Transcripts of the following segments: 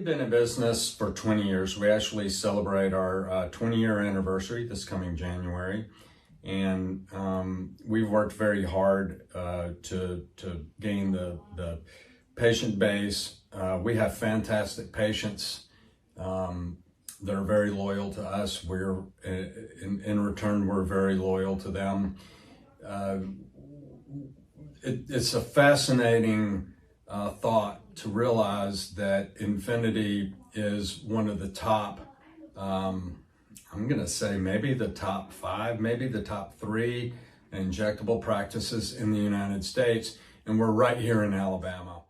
been in business for 20 years. We actually celebrate our 20-year anniversary this coming January. And we've worked very hard to gain the patient base. We have fantastic patients that are very loyal to us. We're in return, we're very loyal to them. It's a fascinating thought to realize that Infinity is one of the top, I'm going to say maybe the top 5, maybe the top 3 injectable practices in the United States, and we're right here in Alabama.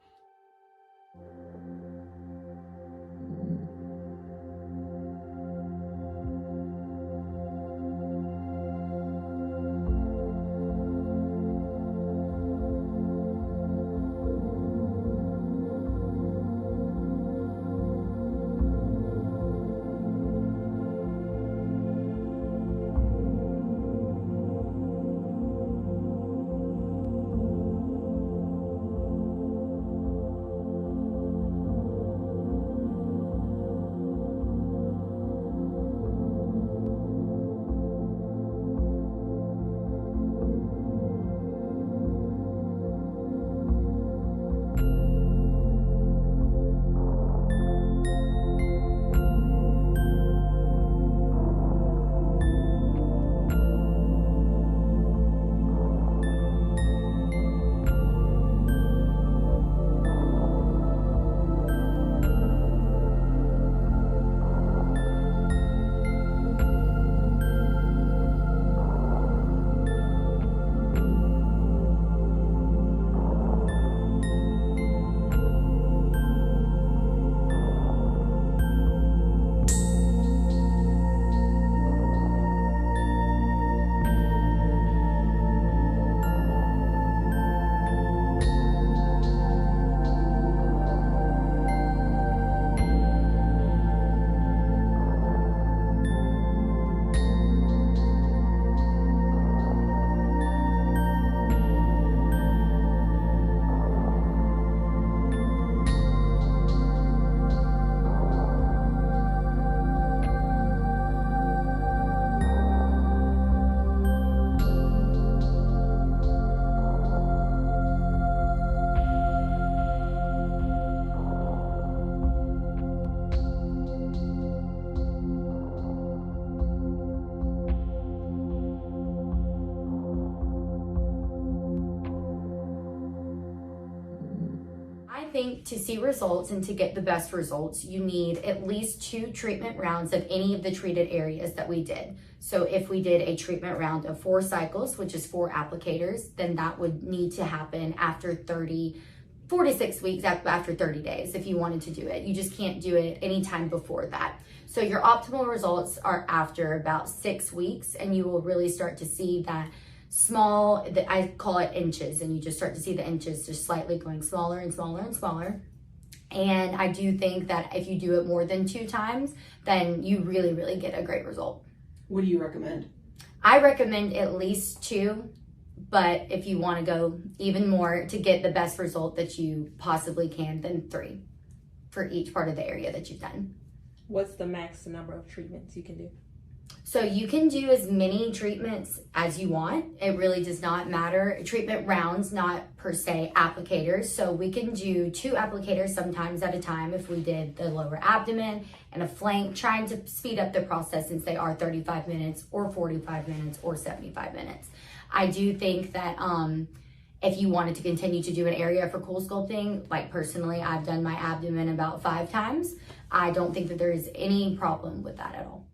I think to see results and to get the best results, you need at least 2 treatment rounds of any of the treated areas that we did. So if we did a treatment round of 4 cycles, which is 4 applicators, then that would need to happen after 4 to 6 weeks, after 30 days if you wanted to do it. You just can't do it anytime before that. So your optimal results are after about 6 weeks, and you will really start to see that small, I call it inches, and you just start to see the inches just slightly going smaller and smaller and smaller. And I do think that if you do it more than 2 times, then you really, really get a great result. What do you recommend? I recommend at least 2, but if you want to go even more to get the best result that you possibly can, then 3 for each part of the area that you've done. What's the max number of treatments you can do? So you can do as many treatments as you want. It really does not matter. Treatment rounds, not per se applicators. So we can do 2 applicators sometimes at a time if we did the lower abdomen and a flank, trying to speed up the process since they are 35 minutes or 45 minutes or 75 minutes. I do think that if you wanted to continue to do an area for cool sculpting, like personally, I've done my abdomen about 5 times. I don't think that there is any problem with that at all.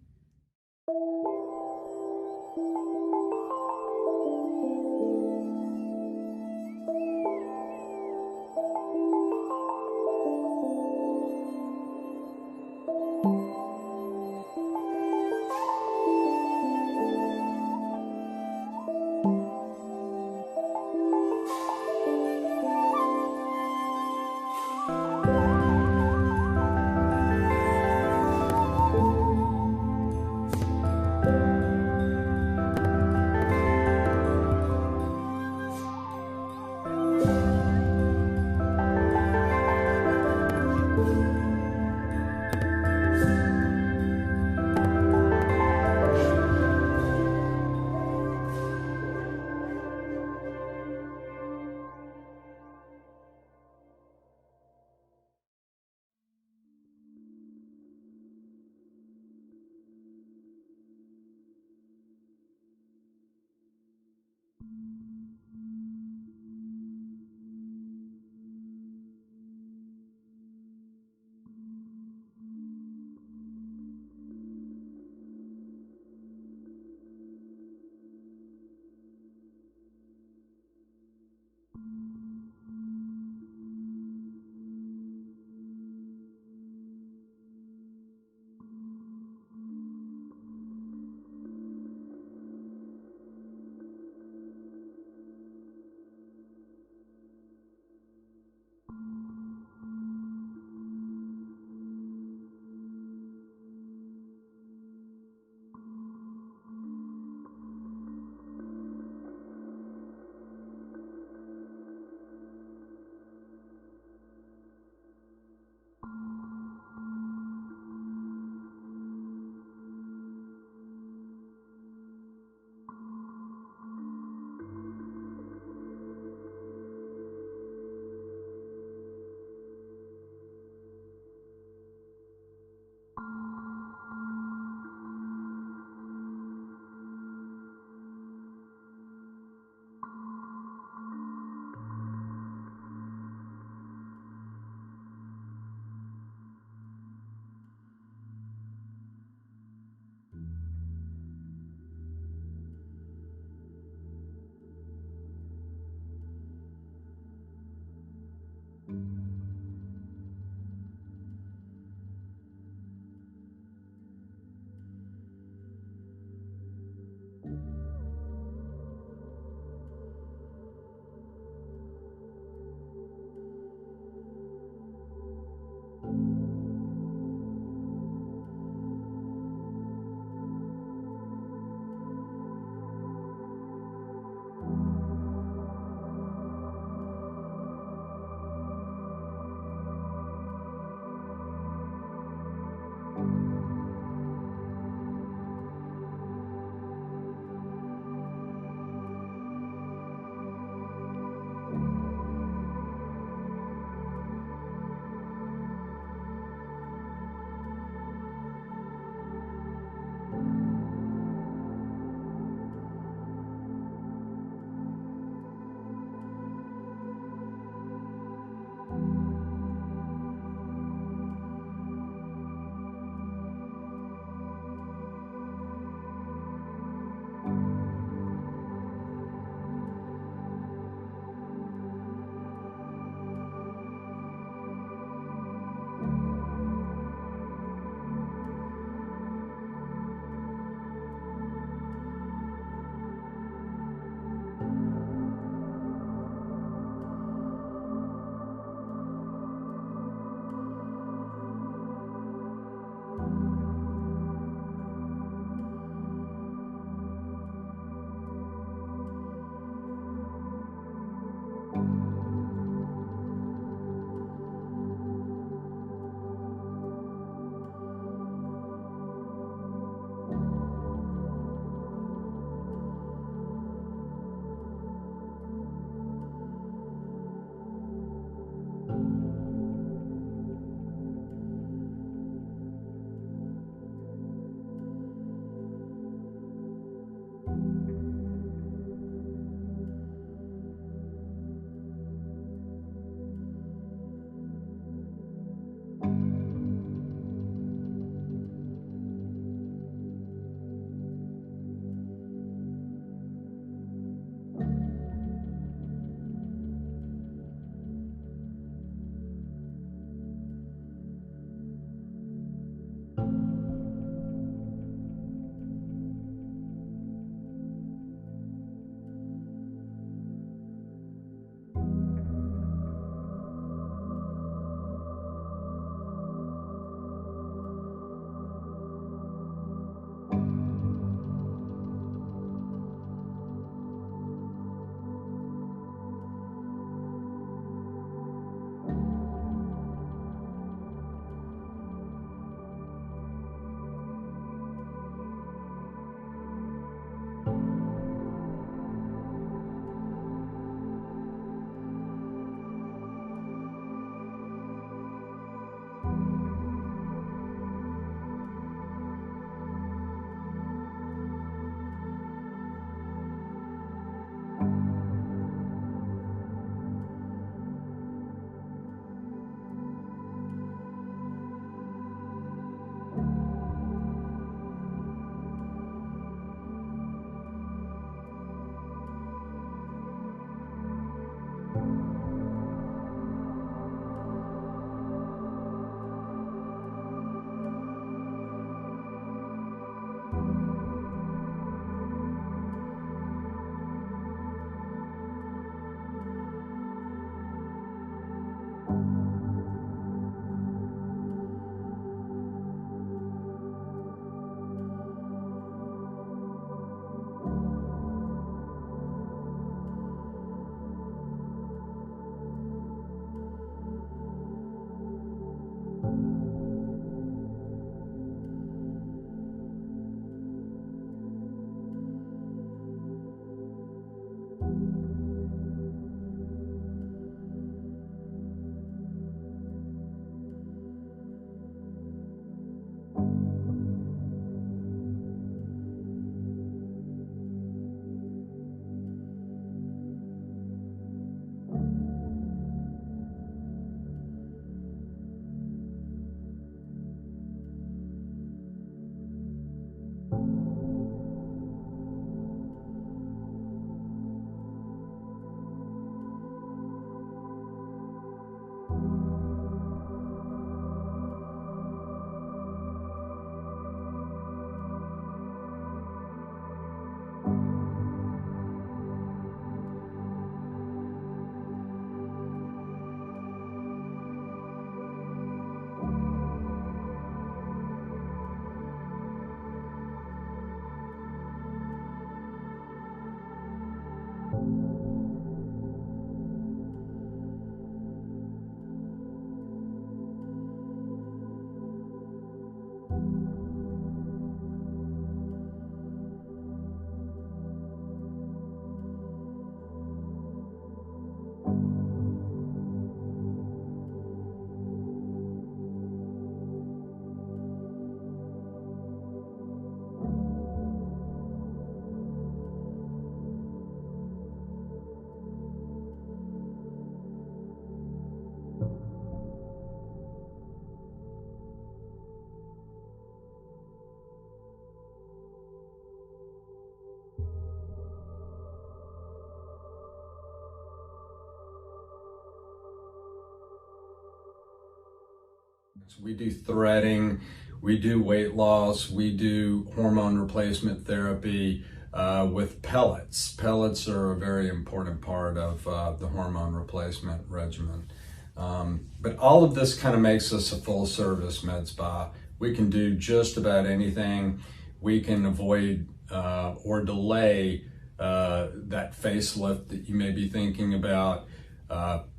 We do threading, we do weight loss, we do hormone replacement therapy with pellets. Pellets are a very important part of the hormone replacement regimen. But all of this kind of makes us a full service med spa. We can do just about anything. We can avoid or delay that facelift that you may be thinking about.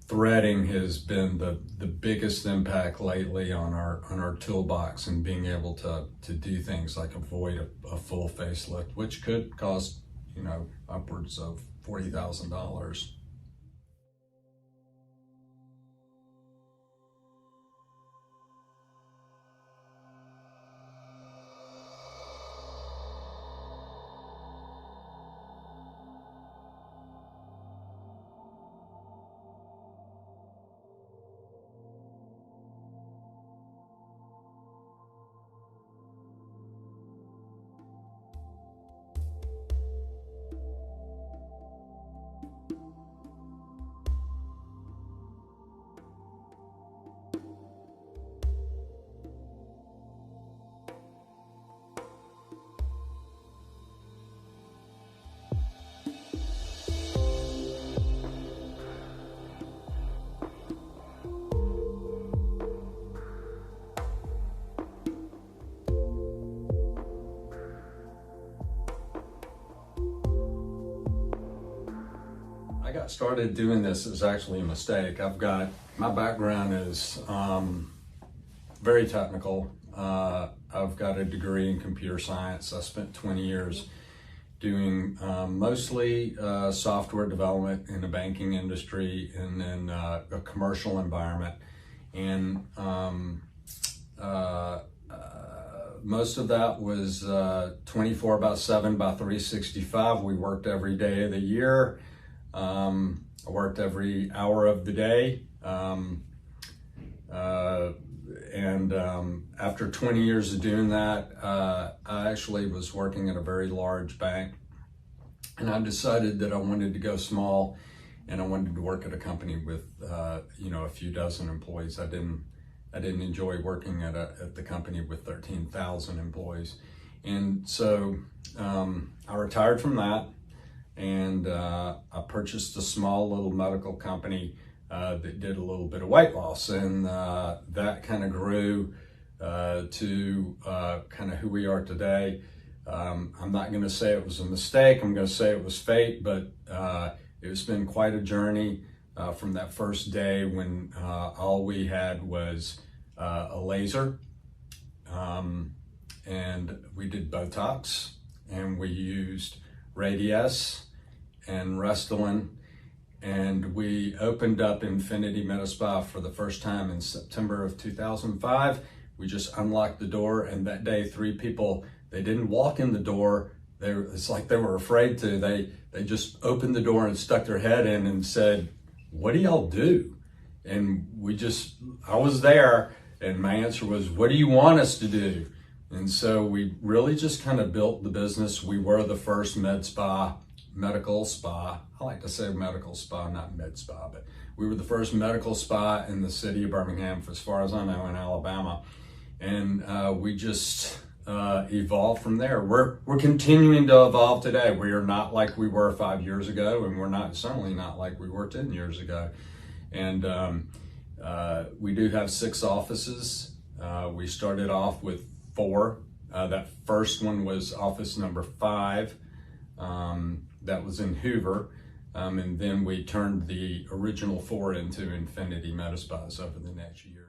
Threading has been the biggest impact lately on our toolbox, and being able to do things like avoid a full facelift, which could cost, you know, upwards of $40,000. I got started doing this is actually a mistake. My background is very technical. I've got a degree in computer science. I spent 20 years doing mostly software development in the banking industry and then a commercial environment. And most of that was 24/7 by 365. We worked every day of the year. I worked every hour of the day. After 20 years of doing that, I actually was working at a very large bank, and I decided that I wanted to go small, and I wanted to work at a company with a few dozen employees. I didn't enjoy working at the company with 13,000 employees. And so I retired from that, and I purchased a small little medical company that did a little bit of weight loss, and that kind of grew to kind of who we are today. I'm not going to say it was a mistake. I'm going to say it was fate, but it's been quite a journey from that first day when all we had was a laser, and we did Botox, and we used Radiesse and Restylane, and we opened up Infinity Medspa for the first time in September of 2005. We just unlocked the door, and that day 3 people, they didn't walk in the door. It's like they were afraid to. They just opened the door and stuck their head in and said, "What do y'all do?" And I was there, and my answer was, "What do you want us to do?" And so we really just kind of built the business. We were the first medical spa. I like to say medical spa, not med spa, but we were the first medical spa in the city of Birmingham, as far as I know, in Alabama. And we just evolved from there. We're continuing to evolve today. We are not like we were 5 years ago, and we're certainly not like we were 10 years ago. And we do have 6 offices. We started off with 4. That first one was office number 5. That was in Hoover. And then we turned the original 4 into Infinity Medspas over the next year.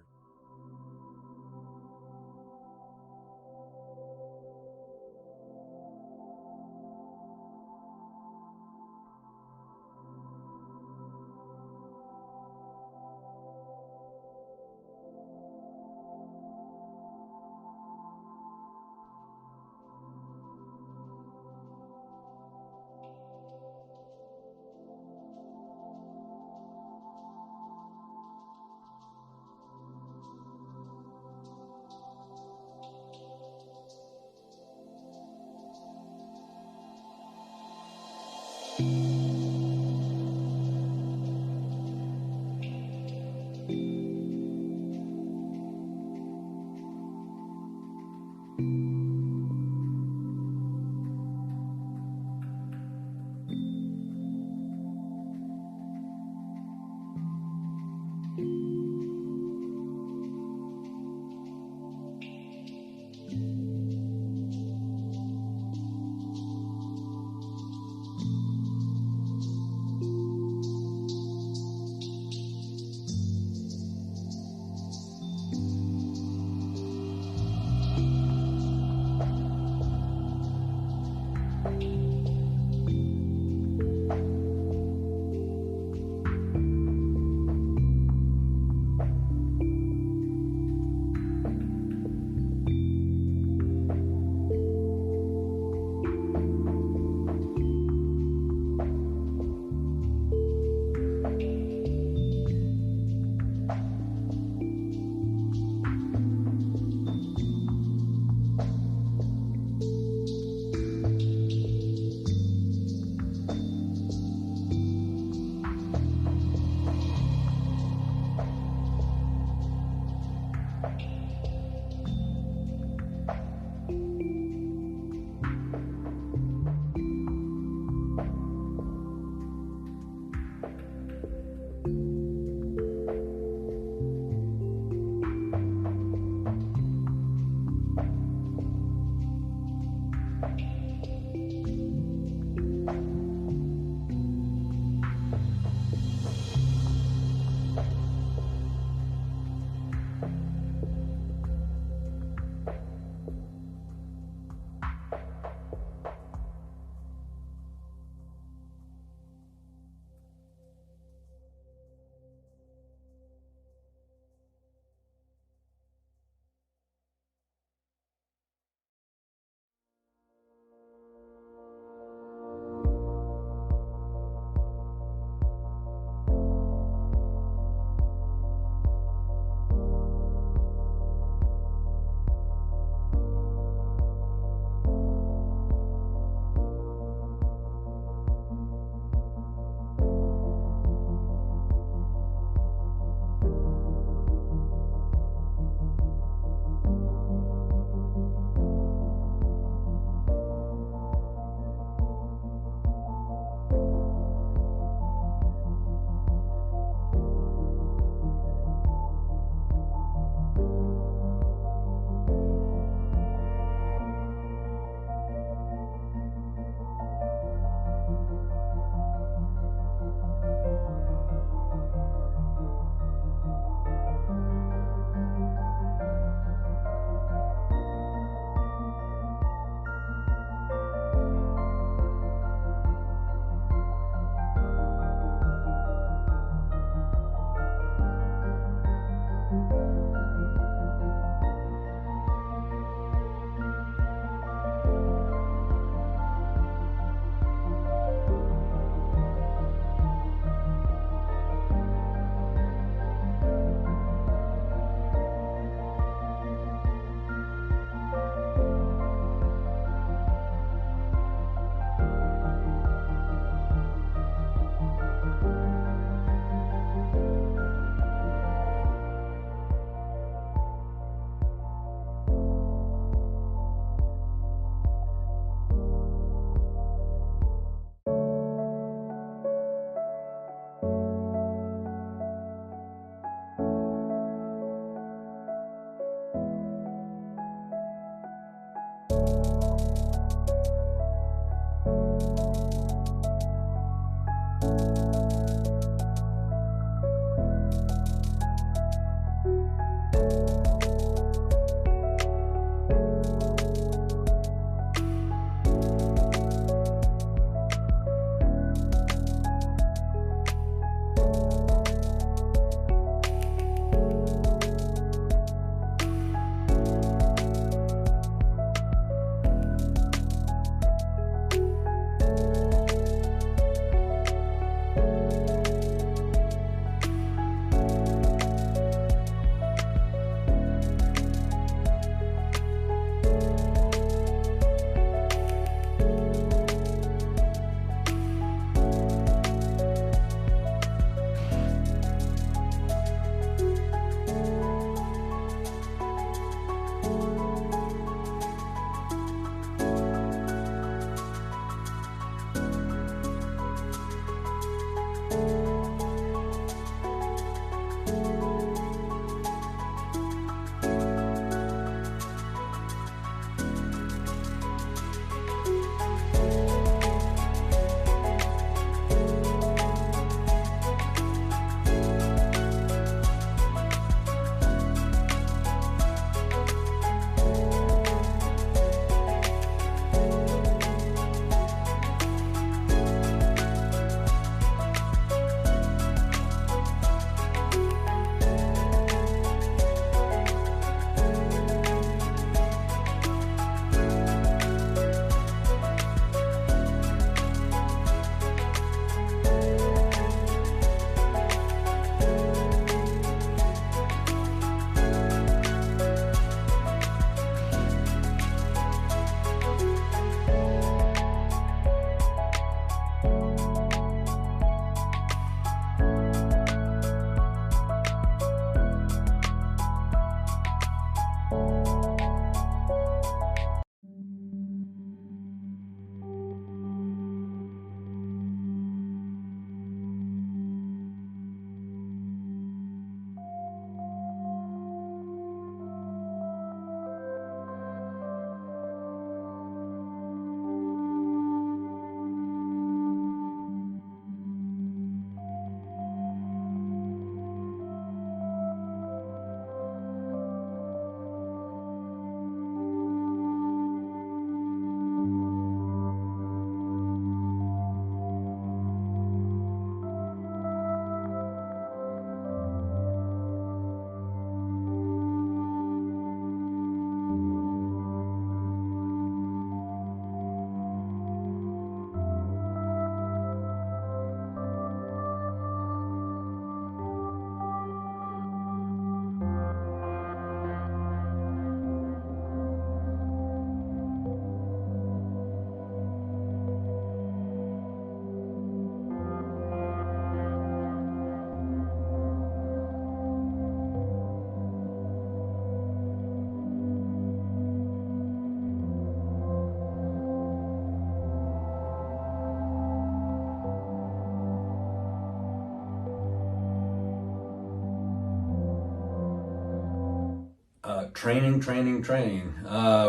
training.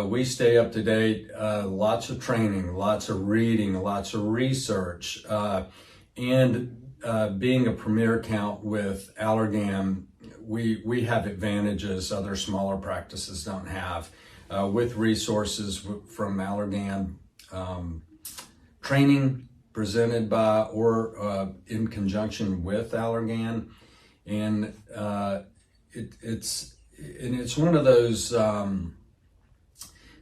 We stay up to date, lots of training, lots of reading, lots of research, and being a premier account with Allergan, we have advantages other smaller practices don't have. With resources from Allergan, training presented by or in conjunction with Allergan, and it's one of those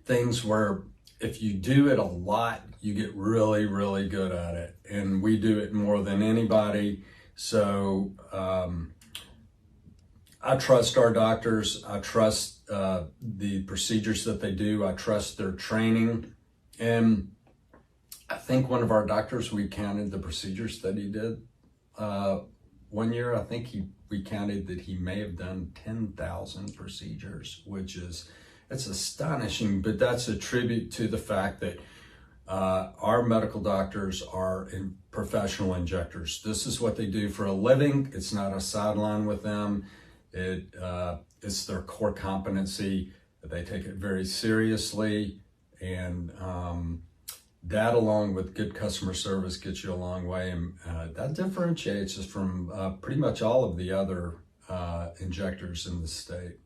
things where if you do it a lot, you get really, really good at it. And we do it more than anybody. So I trust our doctors. I trust the procedures that they do. I trust their training. And I think one of our doctors, we counted the procedures that he did. One year, I think we counted that he may have done 10,000 procedures, which is, it's astonishing, but that's a tribute to the fact that our medical doctors are professional injectors. This is what they do for a living. It's not a sideline with them. It's their core competency. They take it very seriously, and that, along with good customer service, gets you a long way, and that differentiates us from pretty much all of the other injectors in the state.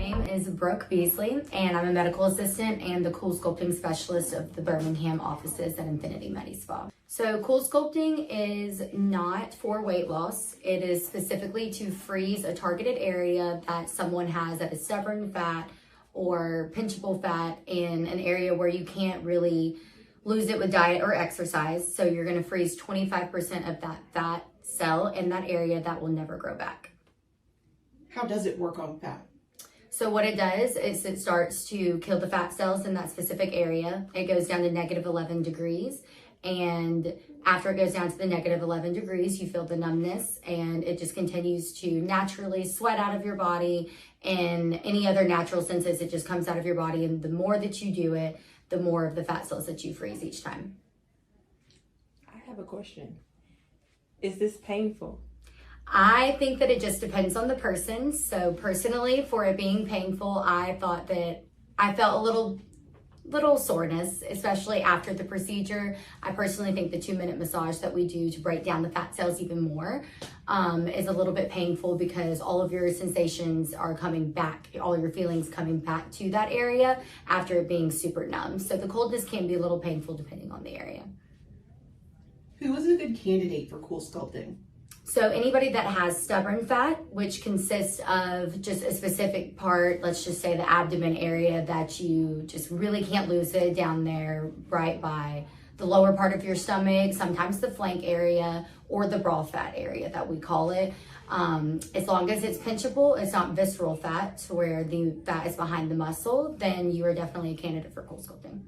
name is Brooke Beasley, and I'm a medical assistant and the Cool Sculpting Specialist of the Birmingham offices at Infinity Medspa. So Cool Sculpting is not for weight loss. It is specifically to freeze a targeted area that someone has that is stubborn fat or pinchable fat in an area where you can't really lose it with diet or exercise. So you're gonna freeze 25% of that fat cell in that area that will never grow back. How does it work on fat? So what it does is it starts to kill the fat cells in that specific area. It goes down to -11 degrees. And after it goes down to the -11 degrees, you feel the numbness, and it just continues to naturally sweat out of your body, and any other natural senses, it just comes out of your body. And the more that you do it, the more of the fat cells that you freeze each time. I have a question. Is this painful? I think that it just depends on the person. So personally, for it being painful, I thought that I felt a little soreness, especially after the procedure. I personally think the 2-minute massage that we do to break down the fat cells even more is a little bit painful, because all of your sensations are coming back, all your feelings coming back to that area after it being super numb. So the coldness can be a little painful depending on the area. Who is a good candidate for Cool Sculpting? So anybody that has stubborn fat, which consists of just a specific part, let's just say the abdomen area, that you just really can't lose it down there right by the lower part of your stomach, sometimes the flank area or the bra fat area that we call it. As long as it's pinchable, it's not visceral fat to where the fat is behind the muscle, then you are definitely a candidate for Cool Sculpting.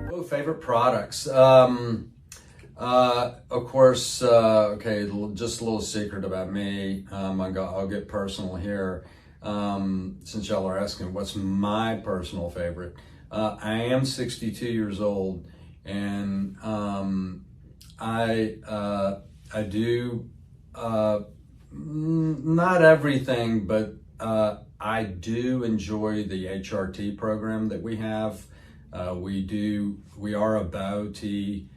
Oh, favorite products. Of course, okay, just a little secret about me. I'll get personal here. Since y'all are asking, what's my personal favorite? I am 62 years old, and I do not everything, but I do enjoy the HRT program that we have. We are a BioT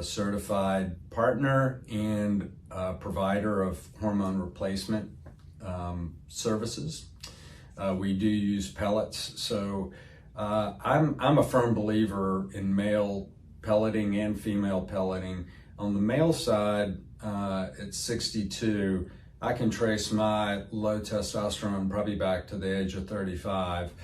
certified partner and provider of hormone replacement services. We do use pellets, so I'm a firm believer in male pelleting and female pelleting. On the male side, at 62, I can trace my low testosterone probably back to the age of 35.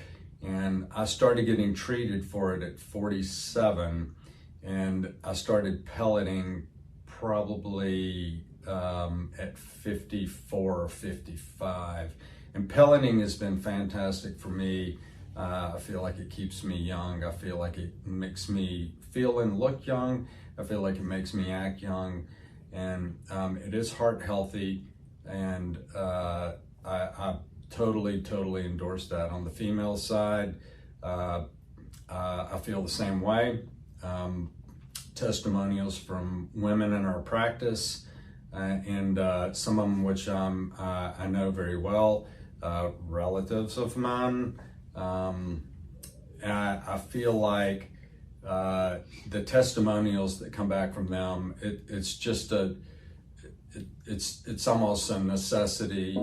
And I started getting treated for it at 47, and I started pelleting probably at 54 or 55. And pelleting has been fantastic for me. I feel like it keeps me young. I feel like it makes me feel and look young. I feel like it makes me act young. And it is heart healthy, and I totally endorse that. On the female side, I feel the same way. Testimonials from women in our practice, and some of them which I know very well, relatives of mine. I feel like the testimonials that come back from them, it's just it's almost a necessity.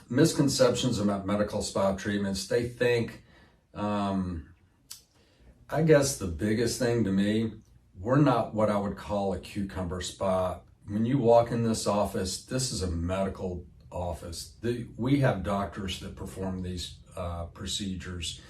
Misconceptions about medical spa treatments. They think, I guess the biggest thing to me, we're not what I would call a cucumber spa. When you walk in this office, this is a medical office. We have doctors that perform these procedures.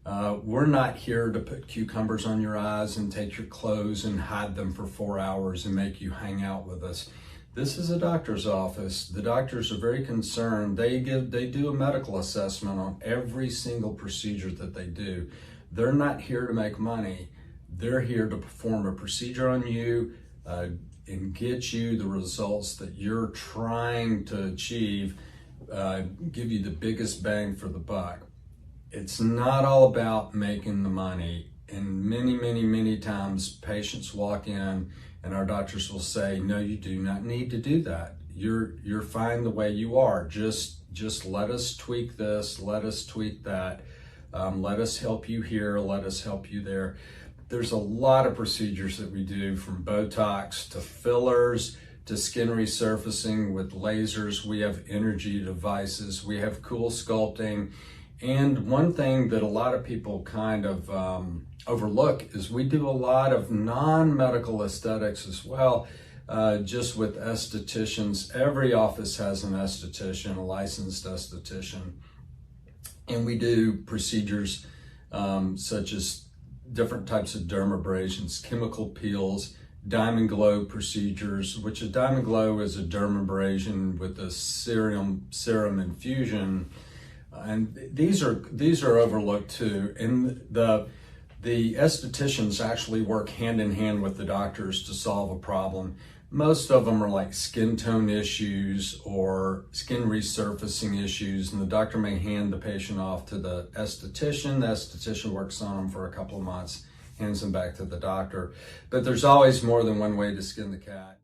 We're not here to put cucumbers on your eyes and take your clothes and hide them for 4 hours and make you hang out with us. This is a doctor's office. The doctors are very concerned. They do a medical assessment on every single procedure that they do. They're not here to make money. They're here to perform a procedure on you and get you the results that you're trying to achieve, give you the biggest bang for the buck. It's not all about making the money. And many times patients walk in and our doctors will say, no, you do not need to do that. You're fine the way you are. Just let us tweak this, let us tweak that. Let us help you here, let us help you there. There's a lot of procedures that we do, from Botox to fillers to skin resurfacing with lasers. We have energy devices, we have cool sculpting. And one thing that a lot of people kind of overlook is we do a lot of non-medical aesthetics as well, just with estheticians. Every office has an esthetician, a licensed esthetician. And we do procedures such as different types of dermabrasions, chemical peels, diamond glow procedures, which a diamond glow is a dermabrasion with a serum infusion. And these are overlooked too. And the estheticians actually work hand in hand with the doctors to solve a problem. Most of them are like skin tone issues or skin resurfacing issues, and the doctor may hand the patient off to the esthetician. The esthetician works on them for a couple of months, hands them back to the doctor. But there's always more than one way to skin the cat.